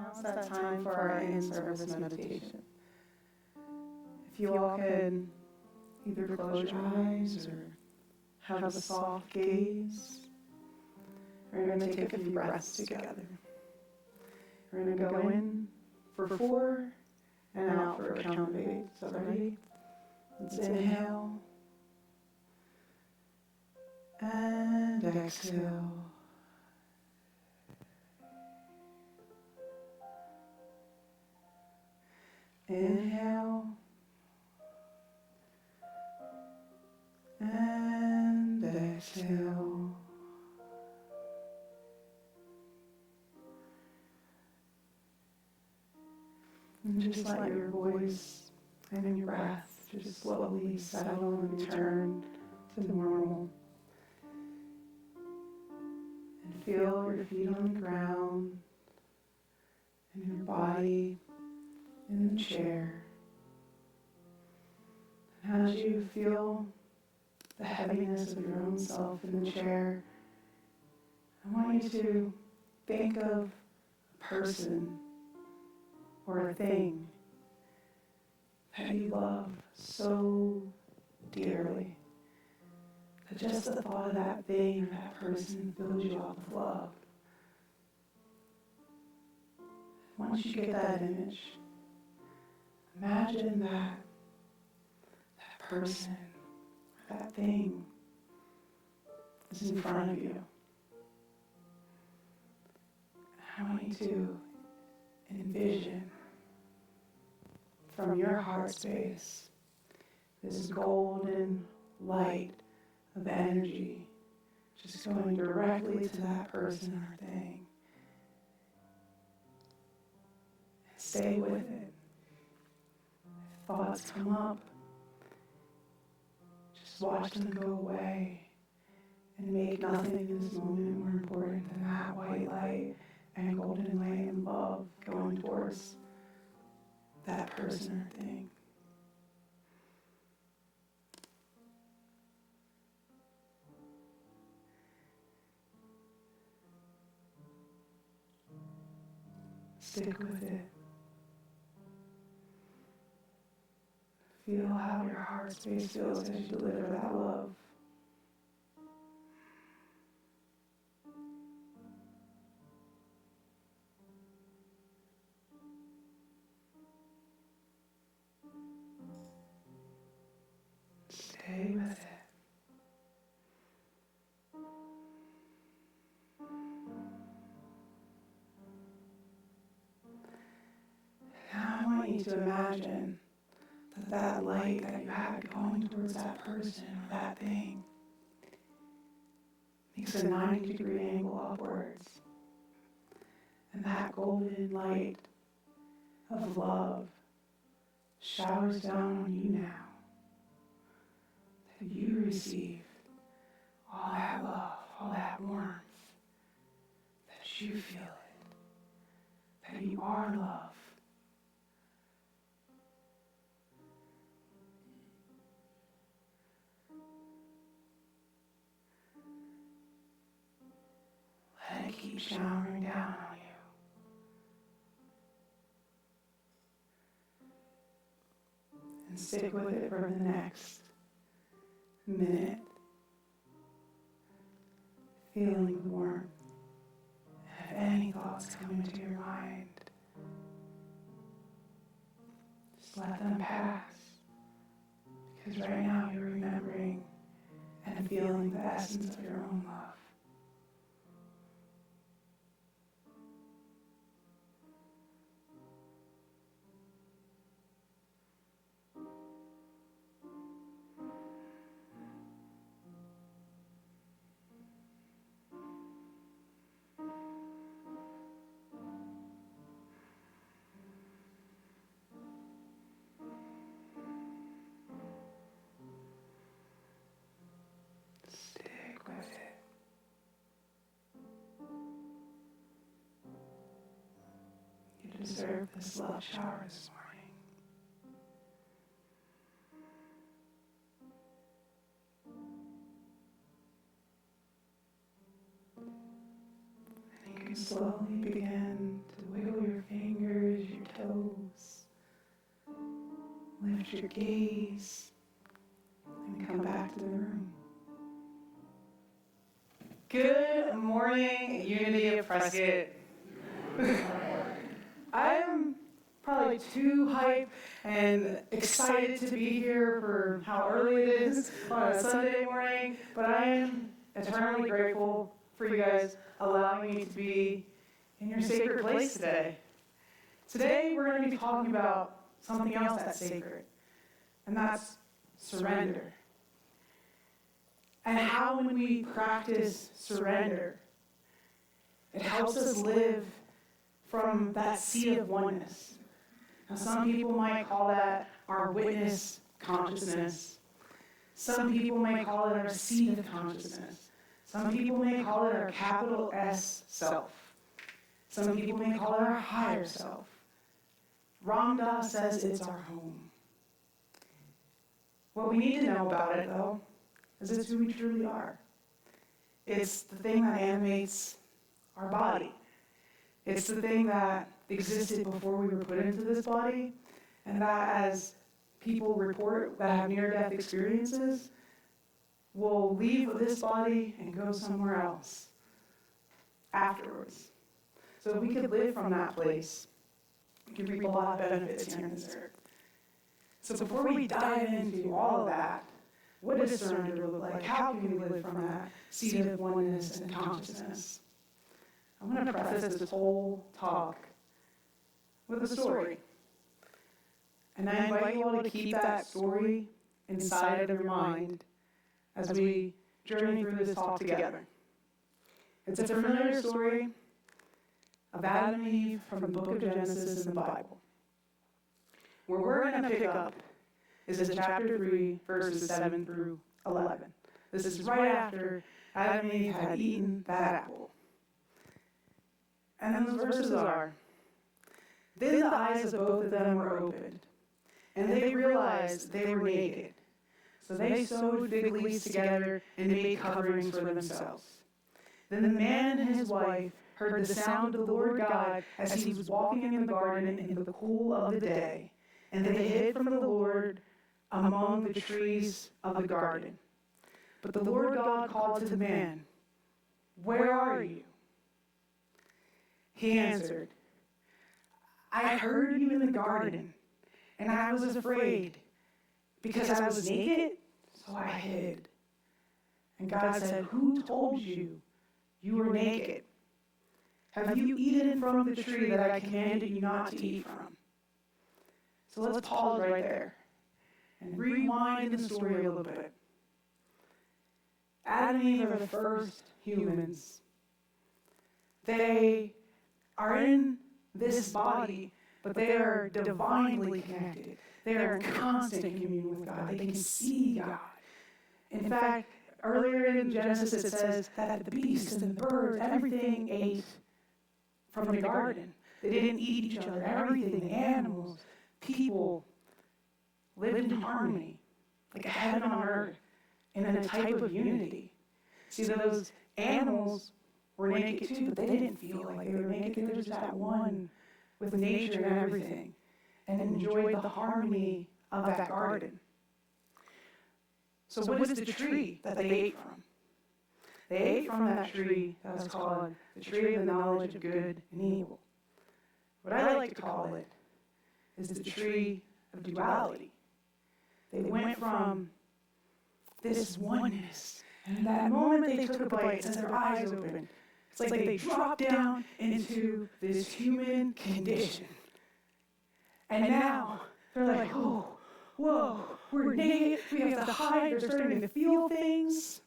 Now's that time for our in-service meditation. If you all could either close your eyes or have a soft gaze, we're going to take a few breaths together. We're going to go in for 4 and out for a count of 8. So ready? Let's inhale and exhale. Inhale and exhale. And just let your voice and your breath just slowly settle and return to normal. And feel your feet on the ground and your body in the chair. And as you feel the heaviness of your own self in the chair, I want you to think of a person or a thing that you love so dearly that just the thought of that thing, that person, fills you up with love. Once you get that image, imagine that person, that thing is in front of you. I want you to envision from your heart space this golden light of energy just going directly to that person or thing. And stay with it. If thoughts come up, just watch them go away and make nothing in this moment more important than that white light and golden light and love going towards that person or thing. Stick with it. Feel how your heart space feels as you deliver that love. Stay with it. Now I want you to imagine that light that you had going towards that person or that thing makes a 90-degree angle upwards. And that golden light of love showers down on you now. That you receive all that love, all that warmth. That you feel it. That you are love. Let it keep showering down on you. And stick with it for the next minute. Feeling the warmth. And if any thoughts come into your mind, just let them pass. Because right now you're remembering and feeling the essence of your own love. Stick with it. You deserve this love shower this morning. And you can slowly begin to wiggle your fingers, your toes. Lift your gaze and come back to the room. Good morning, Unity of Prescott. I'm probably too hyped and excited to be here for how early it is on a Sunday morning, but I am eternally grateful for you guys allowing me to be in your sacred place today. Today we're going to be talking about something else that's sacred, and that's surrender. And how when we practice surrender, it helps us live from that seat of oneness. Now, some people might call that our witness consciousness. Some people may call it our seat of consciousness. Some people may call it our capital S self. Some people may call it our higher self. Ram Dass says it's our home. What we need to know about it, though, is it's who we truly are. It's the thing that animates our body. It's the thing that existed before we were put into this body, and that as people report that have near-death experiences, will leave this body and go somewhere else afterwards. So if we could live from that place, we could reap a lot of benefits here on this earth. So before we dive into all of that, what does surrender look like? How can we live from that seat of oneness and consciousness? I'm going to preface this whole talk with a story. And I invite you all to keep that story inside of your mind as we journey through this talk together. It's a familiar story of Adam and Eve from the book of Genesis in the Bible. Where we're going to pick up is in chapter 3, verses 7 through 11. This is right after Adam and Eve had eaten that apple. And then those verses are, "Then the eyes of both of them were opened, and they realized they were naked. So they sewed fig leaves together and made coverings for themselves. Then the man and his wife heard the sound of the Lord God as he was walking in the garden in the cool of the day, and they hid from the Lord among the trees of the garden. But the Lord God called to the man, 'Where are you?' He answered, 'I heard you in the garden, and I was afraid, because I was naked, so I hid.' And God said, 'Who told you you were naked? Have you eaten from the tree that I commanded you not to eat from?'" So let's pause right there and rewind in the story a little bit. Adam and Eve are the first humans. They are in this body, but they are divinely connected. They are in constant communion with God. They can see God. In fact, earlier in Genesis it says that the beasts and the birds, everything ate from the garden. They didn't eat each other. Everything, the animals, people, lived in harmony, like a heaven on earth, in a type of unity. See, those animals were naked too, but they didn't feel like they were naked. They were just at one with nature and everything, and enjoyed the harmony of that garden. So what is the tree that they ate from? They ate from that tree that was called the tree of the knowledge of good and evil. What I like to call it is the tree of duality. They went from this oneness, and in that moment they took a bite and their eyes opened. It's like they dropped down into this human condition. And now they're like, oh, whoa, we're naked, we have to hide, they're starting to feel things,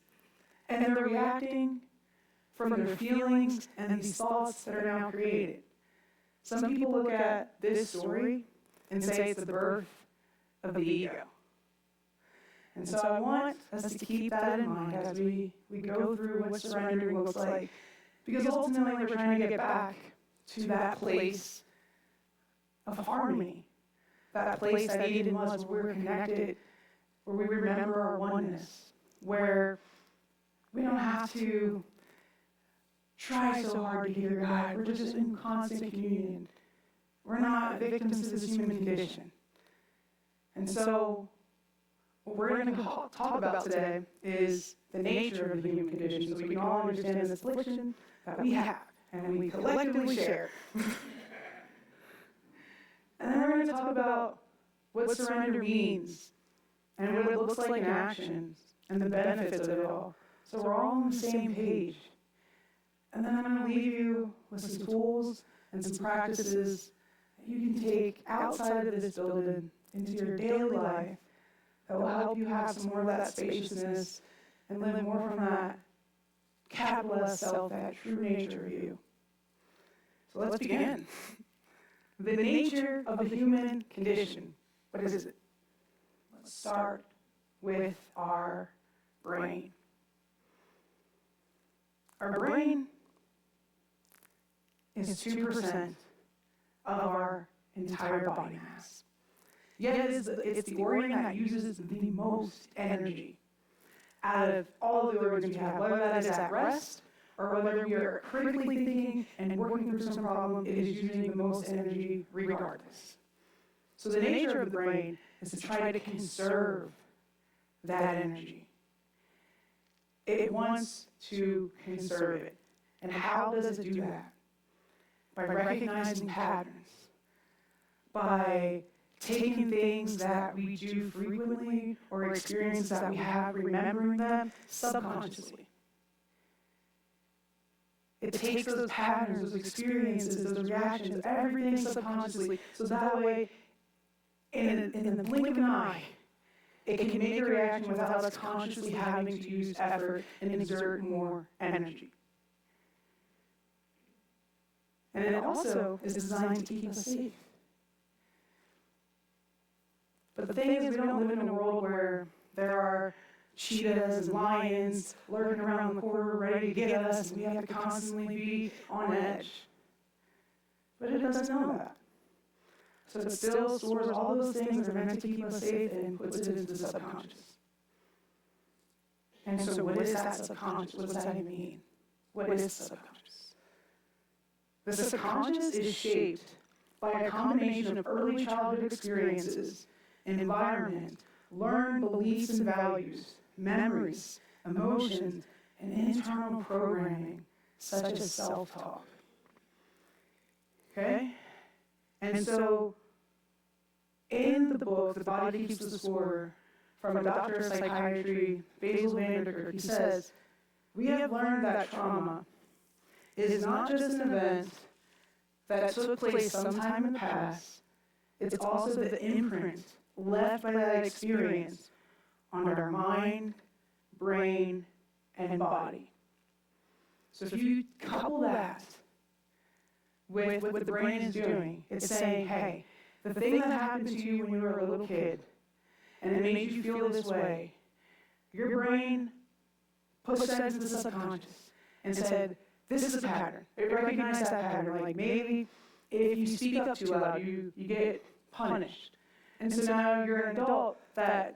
and they're reacting from their feelings and these thoughts that are now created. Some people look at this story and say it's the birth of the ego. And so I want us to keep that in mind as we go through what surrendering looks like. Because ultimately we're trying to get back to that place of harmony. That place that Eden was, where we're connected, where we remember our oneness, where we don't have to try so hard to hear God. We're just in constant communion. We're not victims to this human condition. And so, what we're going to talk about today is the nature of the human condition, so we can all understand this affliction that we have and we collectively share. And then we're going to talk about what surrender means and what it looks like in action and the benefits of it all. So we're all on the same page. And then I'm going to leave you with some tools and some practices that you can take outside of this building into your daily life that will help you have some more of that spaciousness and live more from that capital S self, that true nature of you. So let's begin. The nature of the human condition. What is it? Let's start with our brain. Our brain is 2% of our entire body mass. Yet it's the organ that uses the most energy out of all of the organs we have, whether that is at rest or whether we are critically thinking and working through some problem, it is using the most energy regardless. So the nature of the brain is to try to conserve that energy. It wants to conserve it. And how does it do that? By recognizing patterns, by taking things that we do frequently or experiences that we have, remembering them subconsciously. It takes those patterns, those experiences, those reactions, everything subconsciously, so that way, in the blink of an eye, it can make a reaction without us consciously having to use effort and exert more energy. And it also is designed to keep us safe. But the thing is, we don't live in a world where there are cheetahs and lions lurking around the corner ready to get us, and we have to constantly be on edge. But it doesn't know that. So it still stores all those things that are meant to keep us safe and puts it into the subconscious. And so what is that subconscious? What does that even mean? What is subconscious? The subconscious is shaped by a combination of early childhood experiences, an environment, learned beliefs and values, memories, emotions, and internal programming, such as self-talk. Okay? And so, in the book, The Body Keeps the Score, from a doctor of psychiatry, Basil Vanderkirk, he says, we have learned that trauma is not just an event that took place sometime in the past, it's also the imprint left by that experience on our mind, brain, and body. So if you couple that with what the brain is doing, it's saying, hey, the thing that happened to you when you were a little kid, and it made you feel this way, your brain pushed that into the subconscious and said, this is a pattern. It recognized that pattern. Like maybe if you speak up too loud, you get punished. And so now you're an adult that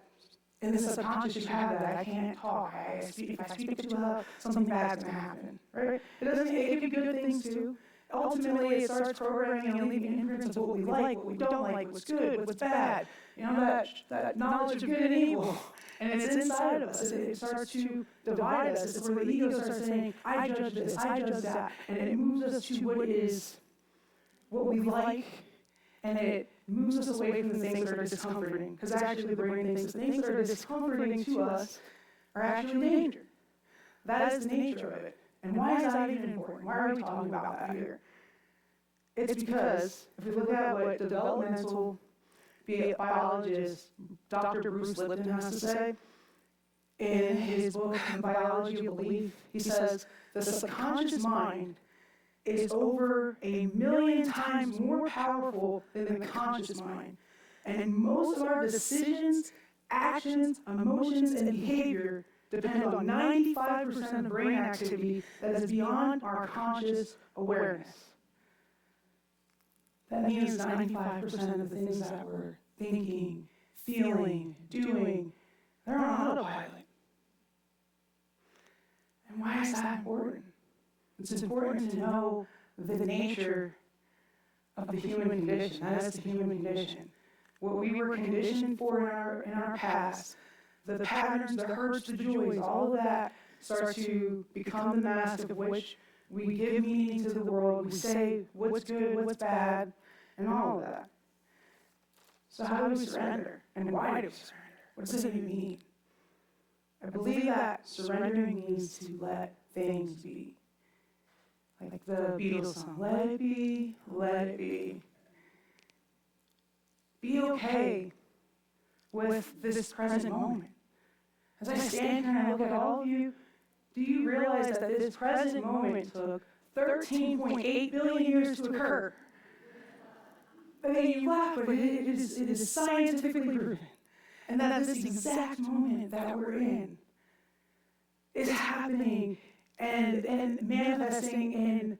in the subconscious you have that. I can't talk. If I speak up too loud, something bad's going to happen. Right? It can be good things too. Ultimately, it starts programming and leaving imprints of what we like, what we don't like, what's good, what's bad. You know, that knowledge of good and evil. And it's inside of us. It starts to divide us. It's where the ego starts saying, I judge this, I judge that. And it moves us to what we like, and it moves us away from the things that are discomforting. Because actually the brain thinks the things that are discomforting to us are actually danger. That is the nature of it. And why is that even important? Why are we talking about that here? It's because if we look at what developmental biologist Dr. Bruce Lipton has to say in his book, Biology of Belief, he says, the subconscious mind is over 1,000,000 times more powerful than the conscious mind. And most of our decisions, actions, emotions, and behavior depend on 95% of brain activity that is beyond our conscious awareness. That means 95% of the things that we're thinking, feeling, doing, they're on autopilot. And why is that important? It's important to know the nature of the human condition. That is the human condition. What we were conditioned for in our past, the patterns, the hurts, the joys, all of that start to become the mask of which we give meaning to the world. We say what's good, what's bad, and all of that. So how do we surrender? And why do we surrender? What does it even mean? I believe that surrendering means to let things be. Like the Beatles song, let it be, let it be. Be okay with this present moment. As I stand here and I look at all of you, do you realize that this present moment took 13.8 billion years to occur? I mean, you laugh, but it is scientifically proven. And that this exact moment that we're in is happening and manifesting in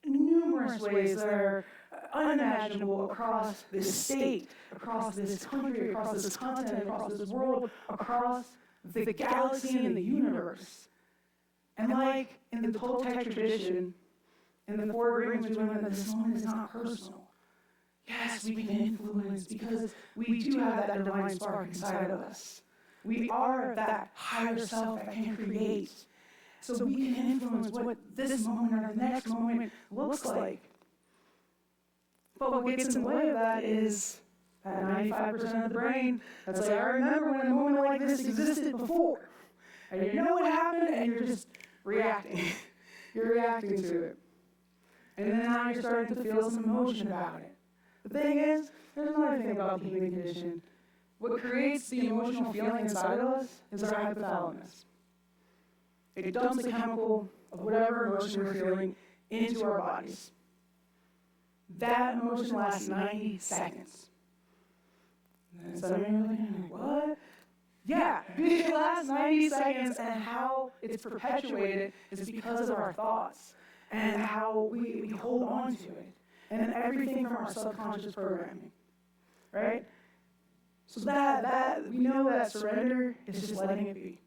numerous ways that are unimaginable across this state, across this country, across this continent, across this world, across the galaxy and the universe. And like in the Toltec tradition, in the four agreements we learned that this moment is not personal. Yes, we can influence because we do have that divine spark inside of us. We are that higher self that can create. So we can influence what this moment or the next moment looks like. But what gets in the way of that is that 95% of the brain that's like, I remember when a moment like this existed before. And you know what happened, and you're just reacting. You're reacting to it. And then now you're starting to feel some emotion about it. The thing is, there's another thing about the human condition. What creates the emotional feeling inside of us is our hypothalamus. It dumps the chemical of whatever emotion we're feeling into our bodies. That emotion lasts 90 seconds. And some of you are like, what? Yeah, it lasts 90 seconds, and how it's perpetuated is because of our thoughts and how we hold on to it. And everything from our subconscious programming, right? So that we know that surrender is just letting it be.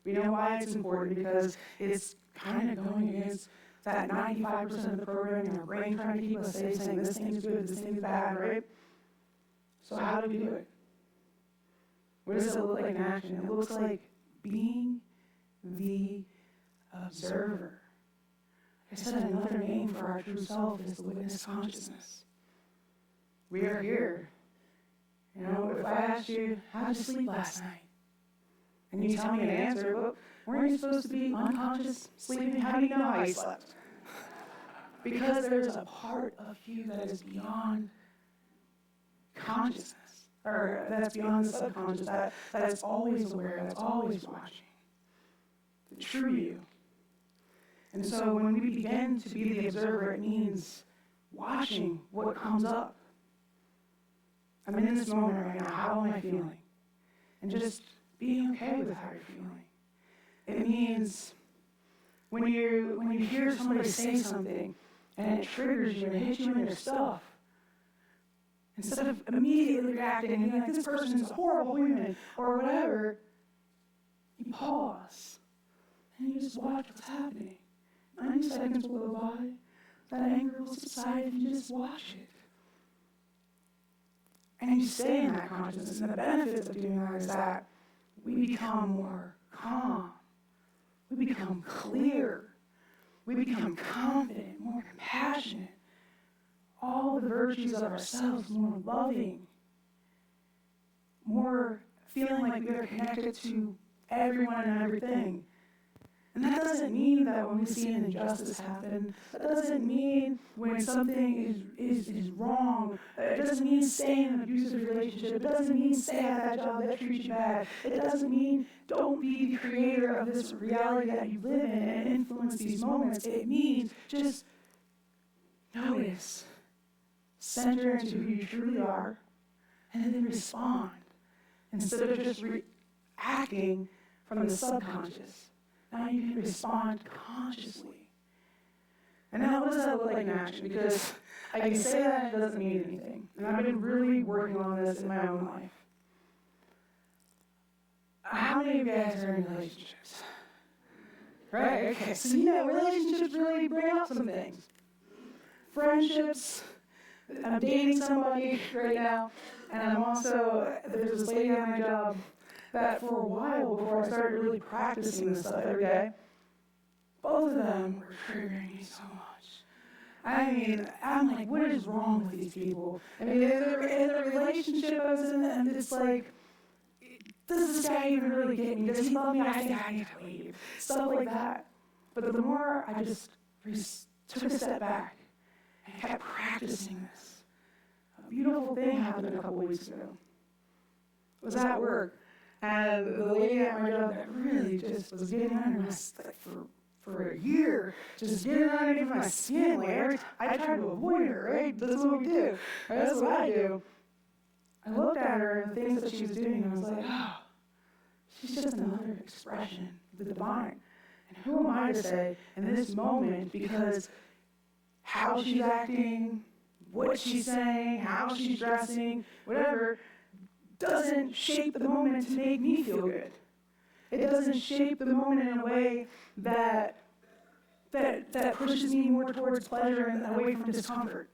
We know why it's important because it's kind of going against that 95% of the programming in our brain trying to keep us safe, saying this thing is good, this thing is bad, right? So how do we do it? What does it look like in action? It looks like being the observer. I said another name for our true self is the witness consciousness. We are here. You know, if I asked you, how did you sleep last night? And you tell me an answer, well, weren't you supposed to be unconscious, sleeping? How do you know how you slept? Because there's a part of you that is beyond consciousness, or that's beyond the subconscious, that is always aware, that's always watching. The true you. And so when we begin to be the observer, it means watching what comes up. I'm in this moment right now. How am I feeling? And just being okay with how you're feeling. It means when you hear somebody say something and it triggers you and it hits you in your stuff, instead of immediately reacting and being like, this person is a horrible human or whatever, you pause and you just watch what's happening. 90 seconds will go by. That anger will subside if you just watch it. And you stay in that consciousness. And the benefits of doing that is that we become more calm. We become clear. We become confident, more compassionate. All the virtues of ourselves, more loving. More feeling like we are connected to everyone and everything. And that doesn't mean that when we see an injustice happen, that doesn't mean when something is wrong, it doesn't mean stay in an abusive relationship, it doesn't mean stay at that job that treats you bad, it doesn't mean don't be the creator of this reality that you live in and influence these moments. It means just notice, center into who you truly are, and then respond instead of just reacting from the subconscious. Now you can respond consciously. And now what does that look like in action? Because I can say that it doesn't mean anything. And I've been really working on this in my own life. How many of you guys are in relationships? Right, okay. So, relationships really bring up some things. Friendships. I'm dating somebody right now, and I'm also, there's this lady at my job that for a while before I started really practicing this stuff every day, both of them were triggering me so much. I mean, I'm like, what is wrong with these people? I mean, in the relationship I was in, and it's like, does this guy even really get me? Does he love me? I think I need to leave. Stuff like that. But the more I just took a step back and kept practicing this, a beautiful thing happened a couple weeks ago. I was at work, and the lady at my job that really just was getting under my skin for a year, just getting under my skin. Like I tried to avoid her, right? That's what we do. Right? That's what I do. I looked at her and the things that she was doing, and I was like, oh, she's just another expression of the divine. And who am I to say in this moment, because how she's acting, what she's saying, how she's dressing, whatever, doesn't shape the moment to make me feel good. It doesn't shape the moment in a way that pushes me more towards pleasure and away from discomfort.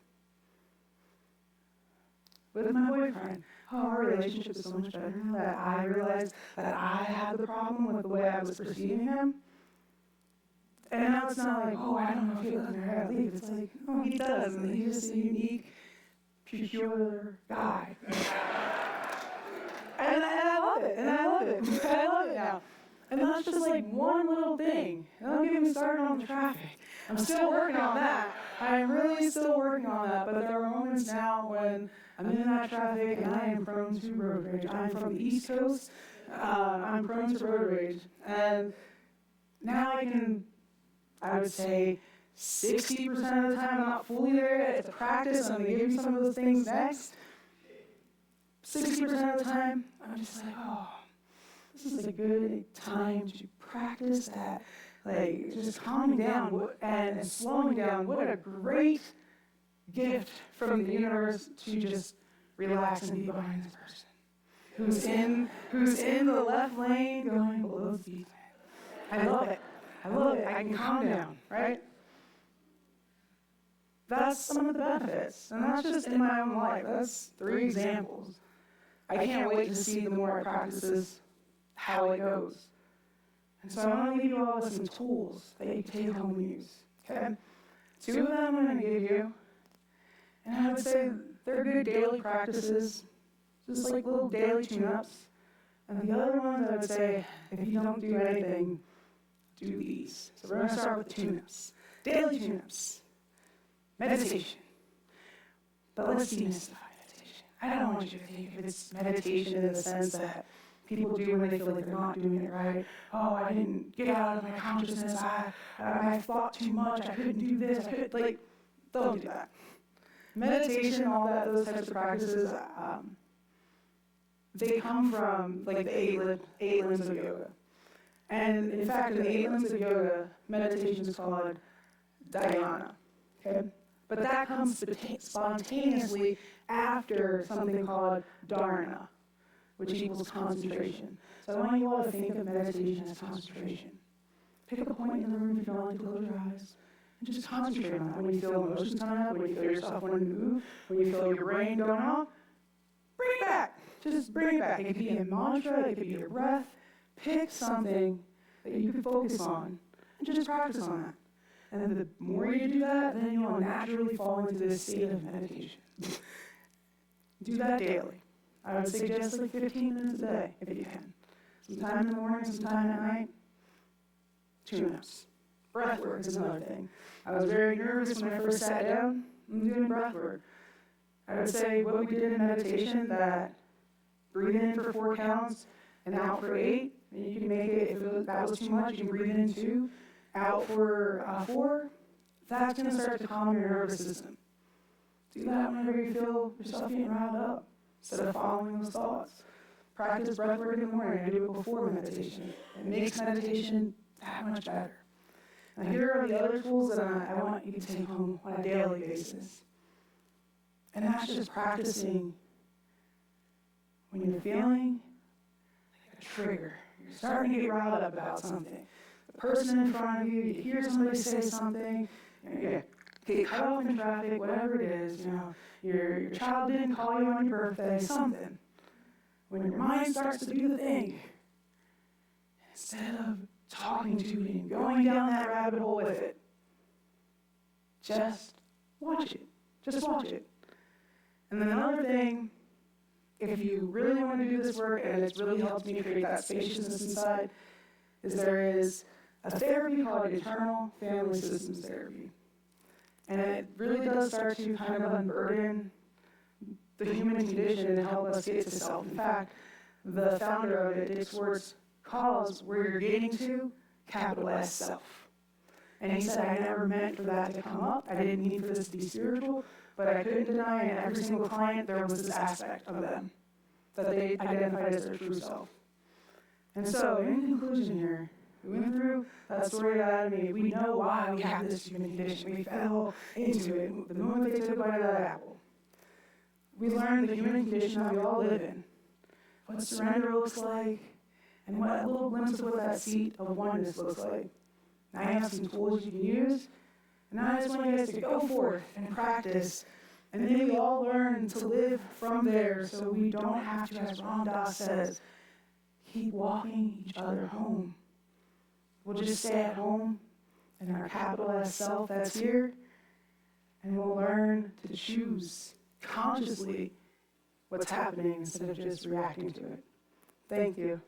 With my boyfriend, our relationship is so much better now that I realized that I had the problem with the way I was perceiving him. And now it's not like, oh, I don't know if he doesn't or I leave. It's like, oh, he does, and he's just a unique, peculiar guy. And I love it, and I love it. I love it now. And that's just like one little thing. Don't get me started on the traffic. I'm still working on that. I'm really still working on that. But there are moments now when I'm in that traffic and I am prone to road rage. I'm from the East Coast. I'm prone to road rage. And now I would say 60% of the time I'm not fully there. It's a practice. I'm going to give you some of those things next. 60% of the time, I'm just like, oh, this is a good time to practice that. Like, just calming down and slowing down. What a great gift from the universe to just relax and be behind this person who's in the left lane going below the speed limit. I love it. I love it. I can calm down, right? That's some of the benefits. And that's just in my own life. That's 3 examples. I can't wait to see the more I practice this, how it goes. And so I want to leave you all with some tools that you can take home and use. Okay? 2 of them I'm going to give you. And I would say they're good daily practices, just like little daily tune-ups. And the other ones I would say, if you don't do anything, do these. So we're going to start with tune-ups. Daily tune-ups. Meditation. But let's demystify meditation. I don't want you to think of it's meditation in the sense that people do when they feel like they're not doing it right. Oh, I didn't get out of my consciousness. I thought too much. I couldn't do this. Don't do that. Meditation, all that, those types of practices, they come from like the eight limbs of yoga. And in fact, in the 8 limbs of yoga, meditation is called dhyana. Okay? But that comes spontaneously after something called dharana, which equals concentration. So I want you all to think of meditation as concentration. Pick a point in the room if you don't like to close your eyes, and just concentrate on that. When you feel emotions coming up, when you feel yourself wanting to move, when you feel your brain going off, bring it back. Just bring it back. It could be a mantra, it could be your breath. Pick something that you can focus on, and just practice on that. And then the more you do that, then you'll naturally fall into this state of meditation. Do that daily. I would suggest like 15 minutes a day, if you can. Sometime in the morning, sometime at night. Tune-ups. Breath work is another thing. I was very nervous when I first sat down. I'm doing breath work. I would say what we did in meditation, that breathe in for 4 counts and out for 8. And you can make it, if that was too much, you can breathe in 2, out for 4. That's going to start to calm your nervous system. Do that whenever you feel yourself getting riled up, instead of following those thoughts. Practice breath work in the morning. I do it before meditation. It makes meditation that much better. Now, here are the other tools that I want you to take home on a daily basis. And that's just practicing when you're feeling like a trigger. You're starting to get riled up about something. the person in front of you, you hear somebody say something, you get cut off in traffic, whatever it is, your child didn't call you on your birthday, something. When your mind starts to do the thing, instead of talking to it and going down that rabbit hole with it, just watch it. Just watch it. And then another thing, if you really want to do this work, and it's really helped me create that spaciousness inside, is there is a therapy called internal family systems therapy. And it really does start to kind of unburden the human condition and help us get to self. In fact, the founder of it, Dick Swartz, calls where you're getting to capital S self. And he said, I never meant for that to come up. I didn't mean for this to be spiritual, but I couldn't deny in every single client there was this aspect of them that they identified as their true self. And so, in conclusion here, we went through that story of Adam and Eve. We know why we have this human condition. We fell into it the moment they took a bite of that apple. We learned the human condition that we all live in, what surrender looks like, and what a little glimpse of what that seat of oneness looks like. Now you have some tools you can use, and I just want you guys to go forth and practice, and then we all learn to live from there so we don't have to, as Ram Dass says, keep walking each other home. We'll just stay at home in our capital S self that's here, and we'll learn to choose consciously what's happening instead of just reacting to it. Thank you.